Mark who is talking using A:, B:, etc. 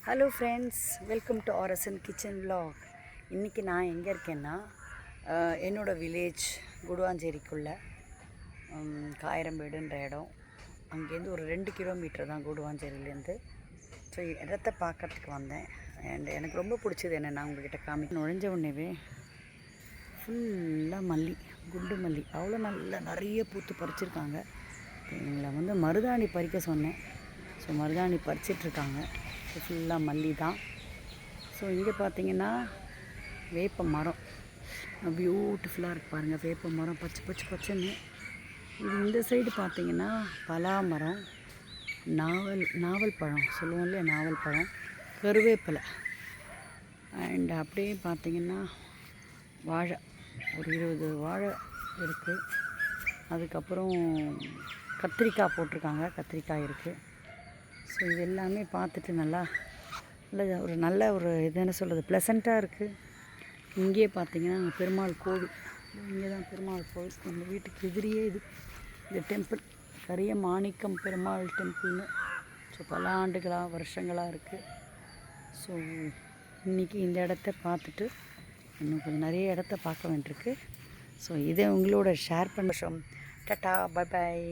A: Hello friends, welcome to RSN kitchen vlog. இன்றைக்கி நான் எங்கே இருக்கேன்னா என்னோடய வில்லேஜ் குடுவாஞ்சேரிக்குள்ளே காயரம்பேடுன்ற இடம். அங்கேருந்து ஒரு 2 கிலோமீட்டர் தான் குடுவாஞ்சேரியிலேருந்து. ஸோ இடத்த பார்க்கறதுக்கு வந்தேன். அண்ட் எனக்கு ரொம்ப பிடிச்சது என்னென்னா உங்கள்கிட்ட காமிக்க நுழைஞ்ச உடனேவே ஃபுல்லாக மல்லி, குண்டு மல்லி அவ்வளோ நல்லா நிறைய பூத்து பறிச்சிருக்காங்க. எங்களை மருதாணி பறிக்க சொன்னேன். ஸோ மருதாணி பறிச்சிட்ருக்காங்க. ஃபுல்லாக மல்லி தான். ஸோ இங்கே பார்த்தீங்கன்னா வேப்ப மரம் பியூட்டிஃபுல்லாக இருக்குது பாருங்கள். வேப்ப மரம் பச்சைன்னு. இந்த சைடு பார்த்தீங்கன்னா பலா மரம், நாவல் பழம் சொல்லுவோம் இல்லையா, நாவல் பழம், கருவேப்பிலை. அண்ட் அப்படியே பார்த்தீங்கன்னா வாழை, ஒரு 20 வாழை இருக்குது. அதுக்கப்புறம் கத்திரிக்காய் போட்டிருக்காங்க, கத்திரிக்காய் இருக்குது. ஸோ இது எல்லாமே பார்த்துட்டு நல்ல ஒரு இது என்ன சொல்கிறது, ப்ளசண்ட்டாக இருக்குது. இங்கேயே பார்த்தீங்கன்னா பெருமாள் கோவில், இங்கே தான் பெருமாள் கோவில். எங்கள் வீட்டுக்கு எதிரியே இது டெம்பிள், கரிய மாணிக்கம் பெருமாள் டெம்பிள்னு. ஸோ பல வருஷங்களாக இருக்குது. ஸோ இன்றைக்கி இந்த இடத்த பார்த்துட்டு இன்னும் கொஞ்சம் நிறைய இடத்த பார்க்க வேண்டியிருக்கு. ஸோ இதை உங்களோட ஷேர் பண்ண. Tata, bye bye.